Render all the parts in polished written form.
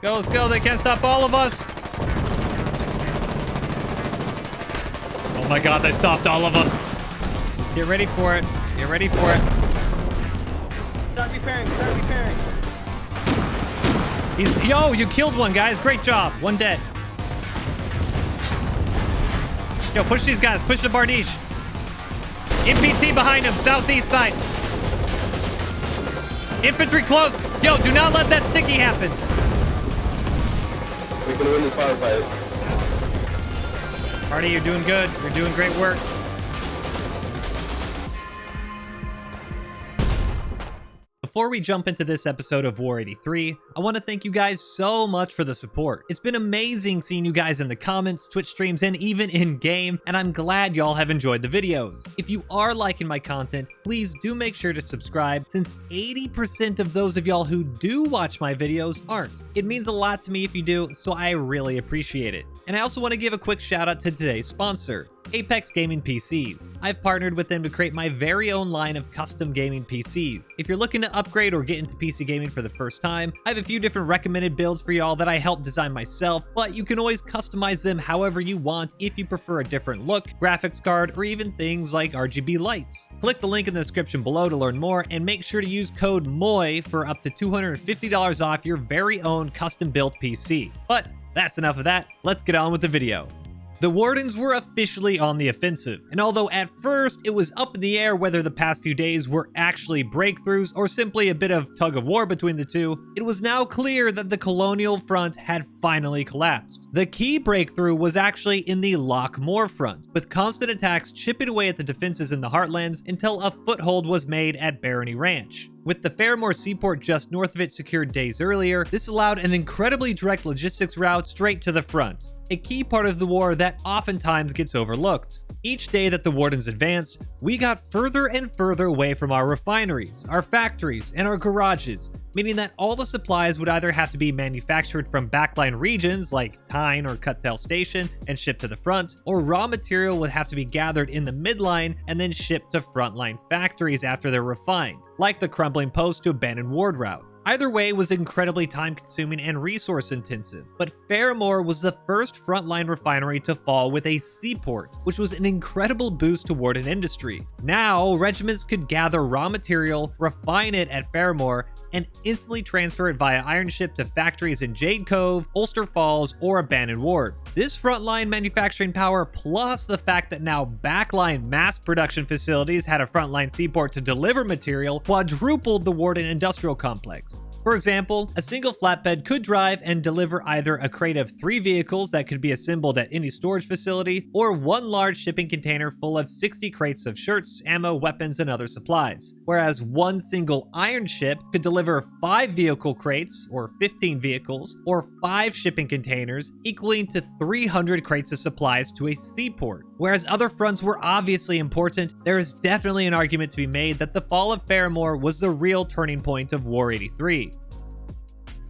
Let's go. They can't stop all of us. Oh my god, they stopped all of us. Let's get ready for it. Get ready for it. Start repairing. Yo, you killed one, guys. Great job. One dead. Yo, push these guys. Push the Bardiche. MPT behind him. Southeast side. Infantry close. Yo, do not let that sticky happen. We can win this firefight. Marty, you're doing good. You're doing great work. Before we jump into this episode of War 83, I want to thank you guys so much for the support. It's been amazing seeing you guys in the comments, Twitch streams, and even in-game, and I'm glad y'all have enjoyed the videos. If you are liking my content, please do make sure to subscribe, since 80% of those of y'all who do watch my videos aren't. It means a lot to me if you do, so I really appreciate it. And I also want to give a quick shout out to today's sponsor, Apex Gaming PCs. I've partnered with them to create my very own line of custom gaming PCs. If you're looking to upgrade or get into PC gaming for the first time, I have a few different recommended builds for y'all that I helped design myself, but you can always customize them however you want if you prefer a different look, graphics card, or even things like RGB lights. Click the link in the description below to learn more, and make sure to use code MOI for up to $250 off your very own custom built PC. But that's enough of that. Let's get on with the video. The Wardens were officially on the offensive, and although at first it was up in the air whether the past few days were actually breakthroughs or simply a bit of tug of war between the two, it was now clear that the colonial front had finally collapsed. The key breakthrough was actually in the Lockmore front, with constant attacks chipping away at the defenses in the Heartlands until a foothold was made at Barony Ranch. With the Fairmore seaport just north of it secured days earlier, this allowed an incredibly direct logistics route straight to the front, a key part of the war that oftentimes gets overlooked. Each day that the Wardens advanced, we got further and further away from our refineries, our factories, and our garages, meaning that all the supplies would either have to be manufactured from backline regions like Tyne or Cuttail Station and shipped to the front, or raw material would have to be gathered in the midline and then shipped to frontline factories after they're refined, like the Crumbling Post to Abandoned Ward route. Either way was incredibly time-consuming and resource-intensive, but Fairmore was the first frontline refinery to fall with a seaport, which was an incredible boost to Warden industry. Now, regiments could gather raw material, refine it at Fairmore, and instantly transfer it via iron ship to factories in Jade Cove, Ulster Falls, or Abandoned Ward. This frontline manufacturing power, plus the fact that now backline mass production facilities had a frontline seaport to deliver material, quadrupled the Warden industrial complex. For example, a single flatbed could drive and deliver either a crate of 3 vehicles that could be assembled at any storage facility, or one large shipping container full of 60 crates of shirts, ammo, weapons, and other supplies. Whereas one single iron ship could deliver 5 vehicle crates, or 15 vehicles, or 5 shipping containers, equaling to 300 crates of supplies to a seaport. Whereas other fronts were obviously important, there is definitely an argument to be made that the fall of Fairmore was the real turning point of War 83.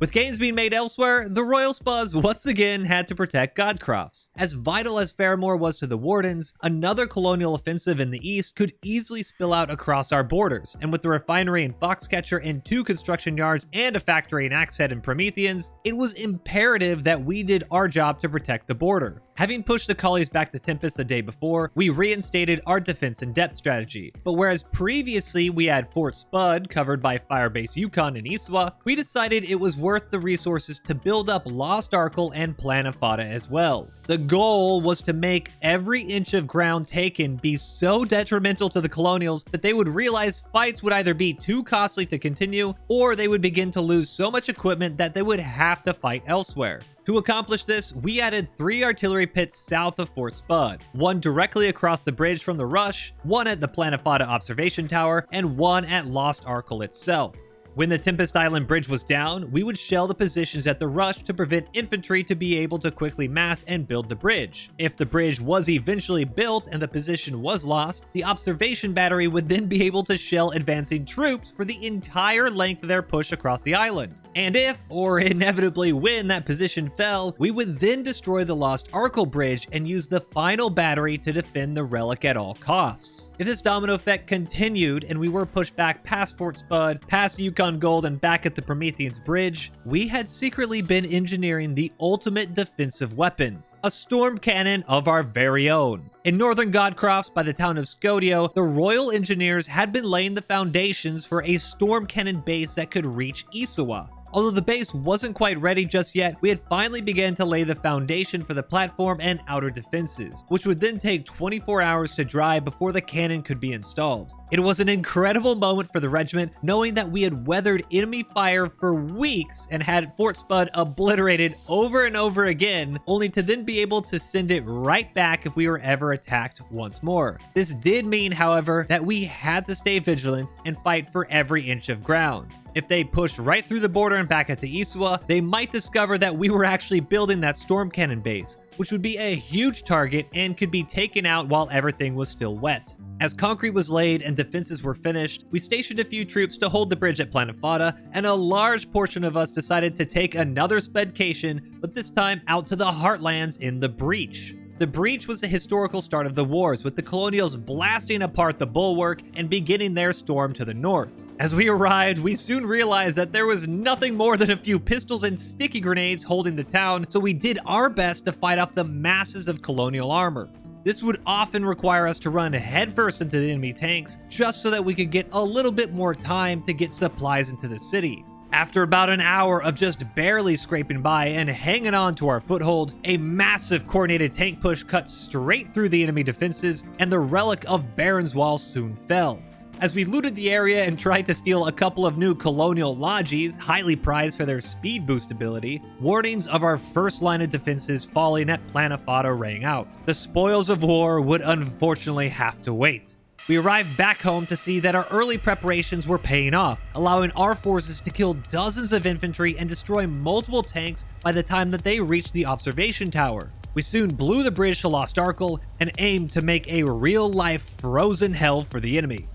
With gains being made elsewhere, the Royal Spas once again had to protect Godcrofts. As vital as Fairmore was to the Wardens, another colonial offensive in the east could easily spill out across our borders, and with the refinery in Foxcatcher and 2 construction yards and a factory in Axehead and Prometheans, it was imperative that we did our job to protect the border. Having pushed the collies back to Tempest the day before, we reinstated our defense and depth strategy. But whereas previously we had Fort Spud covered by Firebase Yukon and Iswa, we decided it was worth the resources to build up Lost Arkle and Plan of Fada as well. The goal was to make every inch of ground taken be so detrimental to the colonials that they would realize fights would either be too costly to continue, or they would begin to lose so much equipment that they would have to fight elsewhere. To accomplish this, we added 3 artillery pits south of Fort Spud, one directly across the bridge from the Rush, one at the Plan of Fada observation tower, and one at Lost Arkle itself. When the Tempest Island bridge was down, we would shell the positions at the Rush to prevent infantry to be able to quickly mass and build the bridge. If the bridge was eventually built and the position was lost, the observation battery would then be able to shell advancing troops for the entire length of their push across the island. And if, or inevitably when, that position fell, we would then destroy the Lost Arkle bridge and use the final battery to defend the relic at all costs. If this domino effect continued and we were pushed back past Fort Spud, past Yukon on gold and back at the Promethean's bridge, we had secretly been engineering the ultimate defensive weapon. A storm cannon of our very own. In northern Godcrofts by the town of Scodio, the Royal Engineers had been laying the foundations for a storm cannon base that could reach Isawa. Although the base wasn't quite ready just yet, we had finally begun to lay the foundation for the platform and outer defenses, which would then take 24 hours to dry before the cannon could be installed. It was an incredible moment for the regiment, knowing that we had weathered enemy fire for weeks and had Fort Spud obliterated over and over again, only to then be able to send it right back if we were ever attacked once more. This did mean, however, that we had to stay vigilant and fight for every inch of ground. If they pushed right through the border and back into Isawa, they might discover that we were actually building that storm cannon base, which would be a huge target and could be taken out while everything was still wet. As concrete was laid and defenses were finished, we stationed a few troops to hold the bridge at Planefada, and a large portion of us decided to take another spedcation, but this time out to the heartlands in the Breach. The Breach was the historical start of the wars, with the Colonials blasting apart the bulwark and beginning their storm to the north. As we arrived, we soon realized that there was nothing more than a few pistols and sticky grenades holding the town, so we did our best to fight off the masses of Colonial armor. This would often require us to run headfirst into the enemy tanks, just so that we could get a little bit more time to get supplies into the city. After about an hour of just barely scraping by and hanging on to our foothold, a massive coordinated tank push cut straight through the enemy defenses, and the relic of Baron's Wall soon fell. As we looted the area and tried to steal a couple of new Colonial Logis, highly prized for their speed boost ability, warnings of our first line of defenses falling at Planefada rang out. The spoils of war would unfortunately have to wait. We arrived back home to see that our early preparations were paying off, allowing our forces to kill dozens of infantry and destroy multiple tanks by the time that they reached the observation tower. We soon blew the bridge to Lost Arkle and aimed to make a real-life frozen hell for the enemy.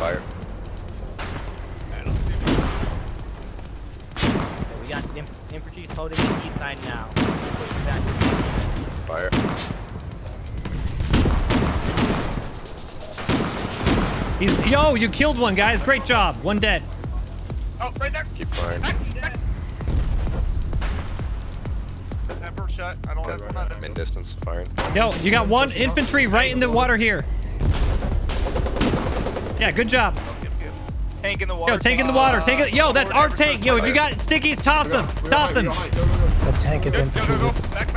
Fire. Okay, we got infantry holding the east side now. Pushing back. Fire. Yo, you killed one, guys. Great job. One dead. Oh, right there. Keep firing. First shot. I don't have one on I'm in distance, firing. Yo, you got one infantry right in the water here. Yeah, good job. Tank in the water. Yo, tank in the water. Take it. Yo, that's our tank. Yo, if you got stickies, toss them. Toss them. The tank is infantry. Go. Back.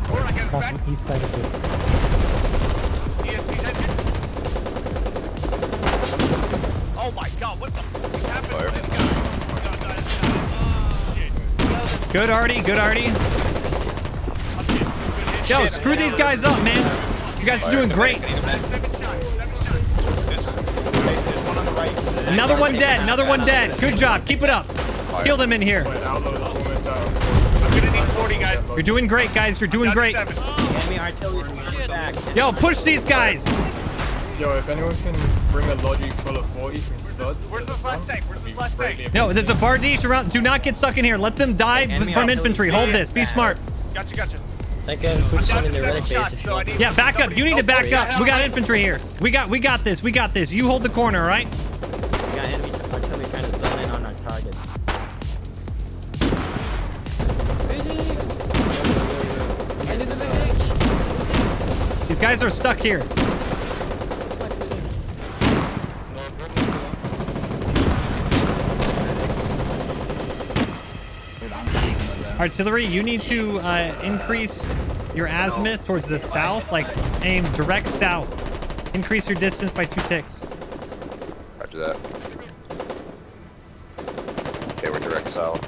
Across from east side of the... Oh my god, what the fuck happened Fire. to this guy? Oh, Good, Artie. Good, Artie. Yo, screw these guys up, man. You guys are doing great. Another one dead. Another one dead. Good job. Keep it up. Kill them in here. I'm gonna need 40 guys. You're doing great, guys. You're doing great. Enemy artillery is back. Yo, push these guys. Yo, if anyone can bring a Logi full of 40 from Spud. Where's the last tank? Where's the last tank? No, there's a Bardiche around. Do not get stuck in here. Let them die from infantry. Hold this. Be smart. Gotcha. I can put some in the relic base if you want. Yeah, back up. You need to back up. We got infantry here. We got this. We got this. You hold the corner, all right? We got enemy artillery trying to zone in on our target. These guys are stuck here. Artillery, you need to increase your azimuth towards the south, like aim direct south. Increase your distance by 2 ticks. Roger that. Okay, we're direct south.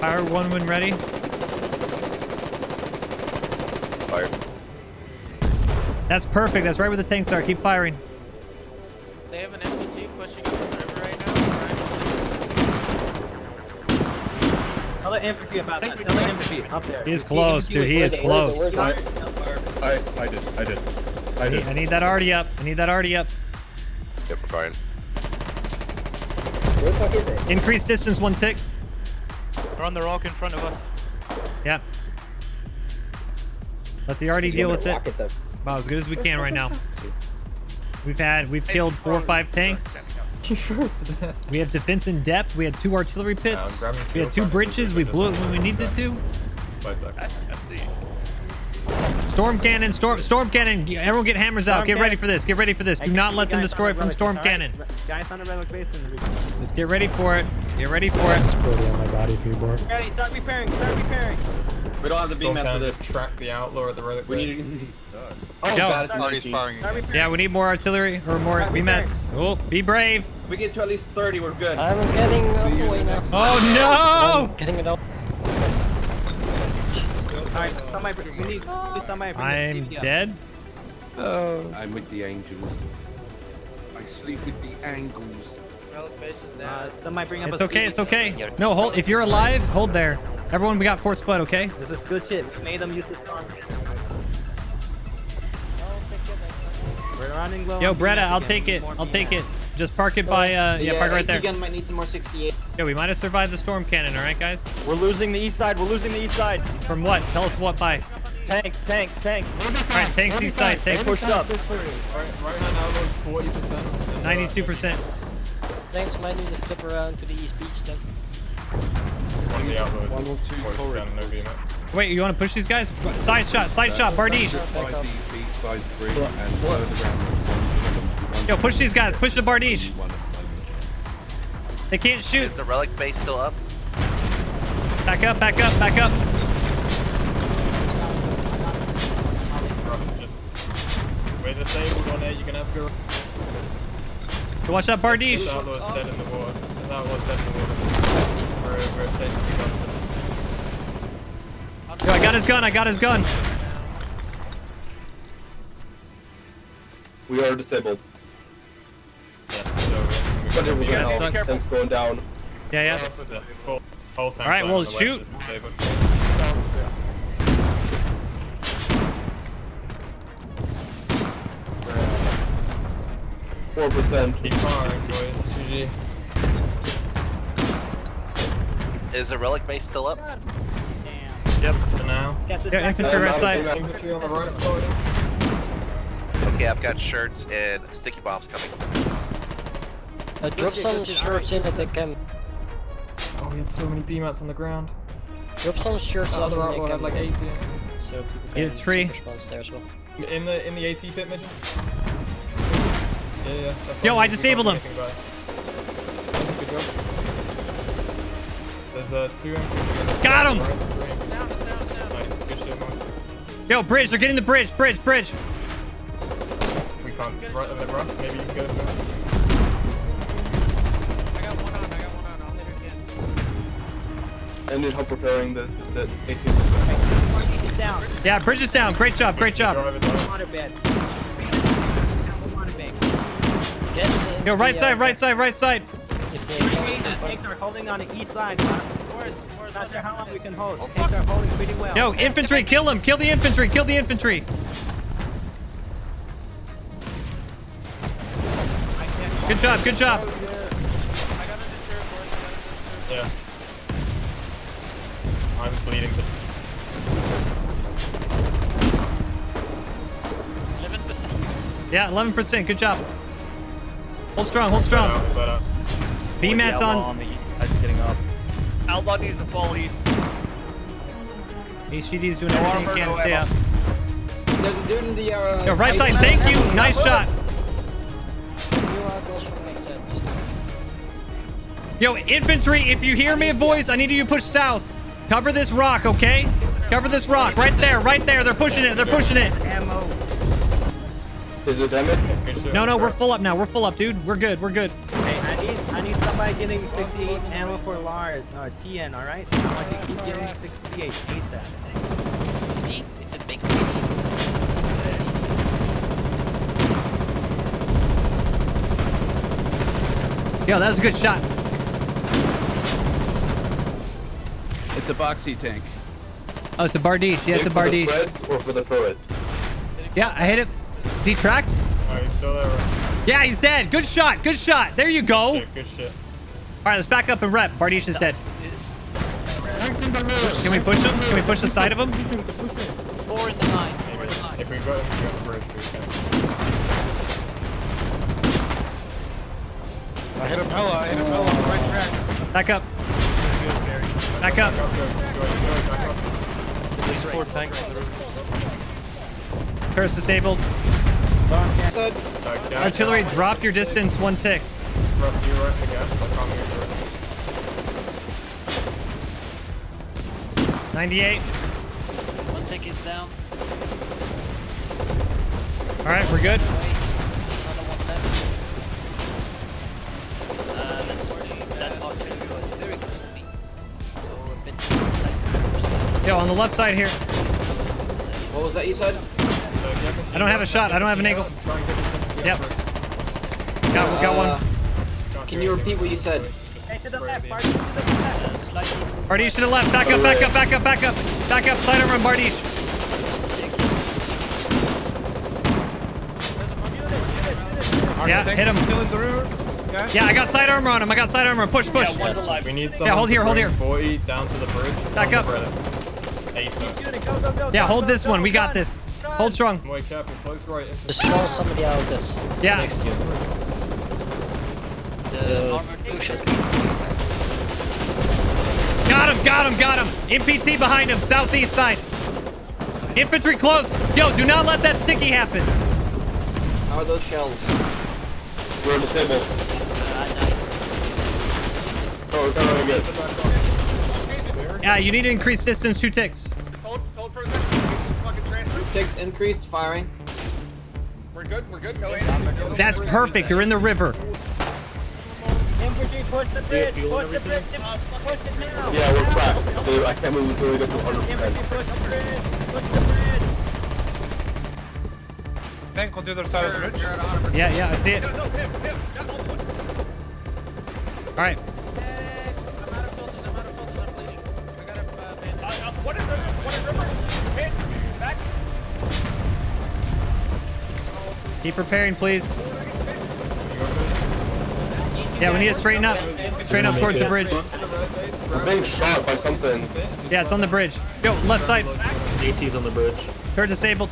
Fire one when ready. Fire. That's perfect. That's right where the tanks are. Keep firing. They have an MPT pushing up the river right now. Tell the infantry about that. Tell the infantry up there. He is close, dude. He is close. I did. I need that already up. I need that already up. Yep, we're firing. Where the fuck is it? Increase distance 1 tick. They're on the rock in front of us. Yep. Let the RD deal with it. Rocket them. About as good as we can right now. We've killed 4 or 5 tanks. We have defense in depth. We had 2 artillery pits. We had 2 bridges. We blew it when we needed to. I see. Storm cannon, storm cannon. Everyone get hammers out. Get ready for this. Get ready for this. Do not let them destroy it from storm cannon. Guys on the relic base. Just get ready for it. Get ready for it. Just put it on my body for you, Bork. Ready, start repairing, start repairing. We don't have the beam map for this. Track the outlaw at the relic. We need. Oh, Yo. God, Already firing. Yeah, we need more artillery or more BMATs. Oh, be brave. We get to at least 30, we're good. I'm getting away now. Oh, I'm getting it out. Alright, somebody, we need somebody. no! I'm dead. I'm with the angels. I sleep with the angles. Relic base is down. Somebody bring up It's a okay. speed. It's okay. No, hold. If you're alive, hold there. Everyone, we got 4 split, okay? This is good shit. We made them use the storm. We're running low. Yo, on Bretta, BMAT I'll again. take We it. need more I'll take BMAT. it. Just park it by, yeah, park it right there. gun might need some more 68. Yeah, we might have survived the storm cannon, all right, guys? We're losing the east side. We're losing the east side. From what? Tell us what by. Tanks. All right, tanks east side. Tanks Pushed up. Right hand outlaw is 40%. 92%. Thanks, might need to flip around to the east beach then. One of the outlaws is 40% no beam up. Wait, you want to push these guys? Side shot, Bardiche. Back up. Side 3 and further around. Yo, push these guys. Push the Bardiche. They can't shoot. Is the relic base still up? Back up, back up, back up. Just we're disabled on there. You can have to go. So watch that Bardiche. This outlaw is dead in the water. This outlaw is dead in the water. We're safe to go. Yo, I got his gun. I got his gun. We are disabled. Yeah, so But it was Yeah, now. sucks. Since going down. Yeah, yeah. All right, well, shoot. 4%. Keep firing, boys. GG. Is the relic base still up? Yep, for now. Yeah, infantry right side. Infantry on the right side. Okay, I've got shirts and sticky bombs coming. Drop some shirts in at the camp. Oh, we had so many BMATs on the ground. Drop some shirts The off other in the outlaw had camp. like 80. So people Get can a tree. see response there as well. In the AT pit, Mitchell? Yeah. That's Yo, all I we disabled got him. anything about it. Good job. There's 2 infantry. Got him. Down. Nice, good shit, man. Yo, bridge. They're getting the bridge. Bridge. We can't right in the rush. Maybe you can go. I got one on. I'll later again. I need help repairing the 18%. Get down. Yeah, bridge is down. Great job. Great job. Drive it down. Water bed. Water bank. Get in Yo, right the, side. Right side. Right side. If they Tanks are holding on the east side. Where's Not sure how long we can hold. Tanks are holding pretty well. Yo, infantry. Kill him. Kill the infantry. Kill the infantry. Good job. Good job. I got an interior force. Yeah. I'm bleeding. 11%. Yeah, 11%. Good job. Hold strong. Hold strong. But out. BMAT's on. That's getting off. Outlaw needs to fall east. HGD's doing everything he can to stay up. There's a dude in the Yo, right side. Thank you. Nice shot. goes from next side. Yo, infantry, if you hear me a voice, I need you to push south. Cover this rock, okay? Cover this rock. Right there. Right there. They're pushing it. They're pushing it. Is it damage? No, we're full up now. We're full up, dude. We're good. We're good. Hey, I need somebody getting 68 ammo for Lars or TN, alright? I want you to keep getting 68 ASAP. See? It's a big video. Yo, that was a good shot. It's a boxy tank. Oh, it's a Bardiche. Yeah, it's a For the Bardiche. threads or for the turret? Yeah, I hit it. Is he tracked? Oh, he's still there. Right? Yeah, he's dead. Good shot. Good shot. There you go. Good shit. All right, let's back up and rep. Bardiche is dead. Can we push him? Can we push the side of him? 4 in the 9. If we got the bridge, we can. I hit him hella on the right track. Back up. Back up. There's 4 tanks on the roof. Curse disabled. Artillery, drop your distance 1 tick. Russ, you're right, I guess. I'll come here for 98. 1 tick is down. All right, we're good. Another 1 left. That artillery was very close to me. So a bit slightly. Yo, on the left side here. What was that you said? I don't have a shot. I don't have an angle. Yep. Got one. Can you repeat what you said? Hey, to the left, Bardish, to the left. Slightly. Bardish to the left. Back up, back up, back up, back up. Back up. Side armor on Bardish. Yeah, hit him. Still in the river. Okay. Yeah, I got side armor on him. I got side armor. Push, push. We need someone hold here, to hold bring here. 40 down to the bridge. Back up. ASUS. Yeah, hold this one. We got this. Hold strong. More careful, close right. Just call somebody out that's Yeah. next to you. The armored push has been Got him. MPT behind him, southeast side. Infantry close. Yo, do not let that sticky happen. How are those shells? We're disabled. Oh, Yeah, you need to increase distance 2 ticks. Hold for a second. 2 ticks increased firing. We're good. Go in. That's perfect. You're in the river. Infantry, push the bridge. Push the bridge. Push it now. Yeah, we're cracked. I can't move until we get to 100%. Infantry, push the bridge. Push the bridge. Tank on the other side of the bridge. Yeah, I see it. Him. All right. I'm out of filters. I'm bleeding. I got a bandage. What is river? Hit. Back. Keep preparing, please. Yeah, we need to straighten up. Straighten up towards the bridge. We're being shot by something. Yeah, it's on the bridge. Go, left side. AT's on the bridge. Turret disabled.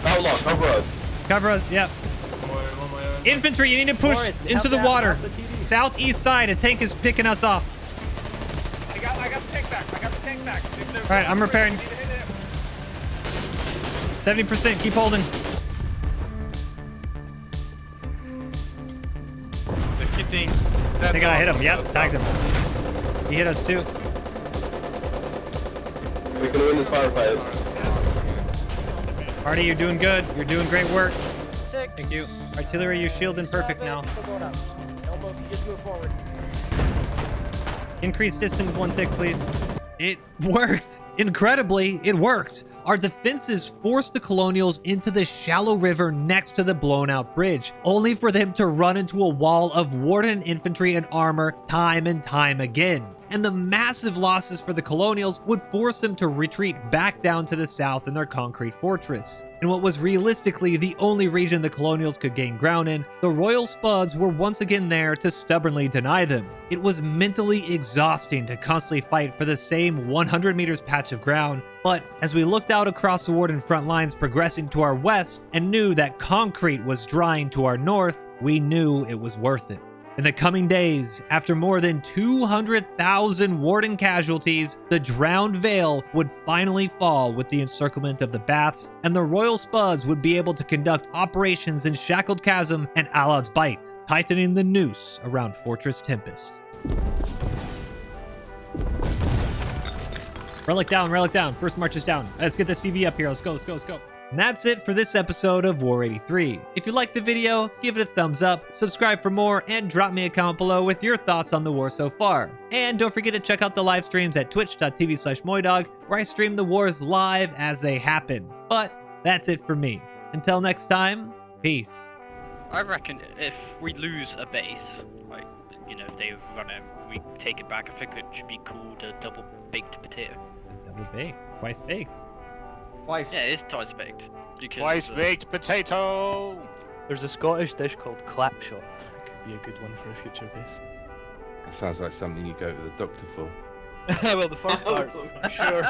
Outlaw, cover us. Cover us. Yep. Infantry, you need to push into the water. Southeast side, a tank is picking us off. I got the tank back. All right, I'm repairing. 70%. Keep holding. 15. I think I hit him. Yep, tagged him. He hit us too. We can win this firefight. Marty, you're doing good. You're doing great work. Sick. Thank you. Artillery, you're shielding perfect now. Just move forward. Increase distance 1 tick, please. It worked. Incredibly, it worked. Our defenses forced the Colonials into the shallow river next to the blown out bridge, only for them to run into a wall of Warden infantry and armor time and time again. And the massive losses for the Colonials would force them to retreat back down to the south in their concrete fortress. In what was realistically the only region the Colonials could gain ground in, the Royal Spuds were once again there to stubbornly deny them. It was mentally exhausting to constantly fight for the same 100 meters patch of ground, but as we looked out across the Warden front lines progressing to our west and knew that concrete was drying to our north, we knew it was worth it. In the coming days, after more than 200,000 Warden casualties, the Drowned Vale would finally fall with the encirclement of the Baths, and the Royal Spuds would be able to conduct operations in Shackled Chasm and Alad's Bight, tightening the noose around Fortress Tempest. Relic down. First march is down. Let's get the CV up here. Let's go. And that's it for this episode of War 83. If you liked the video, give it a thumbs up, subscribe for more, and drop me a comment below with your thoughts on the war so far. And don't forget to check out the live streams at twitch.tv/MoiDawg, where I stream the wars live as they happen. But that's it for me. Until next time, peace. I reckon if we lose a base, like, you know, if they run it, we take it back, I think it should be called a double baked potato. Double baked, twice baked. Yeah, it is twice baked. Twice baked potato! There's a Scottish dish called clapshot. That could be a good one for a future base. That sounds like something you go to the doctor for. Well, the first part, sure.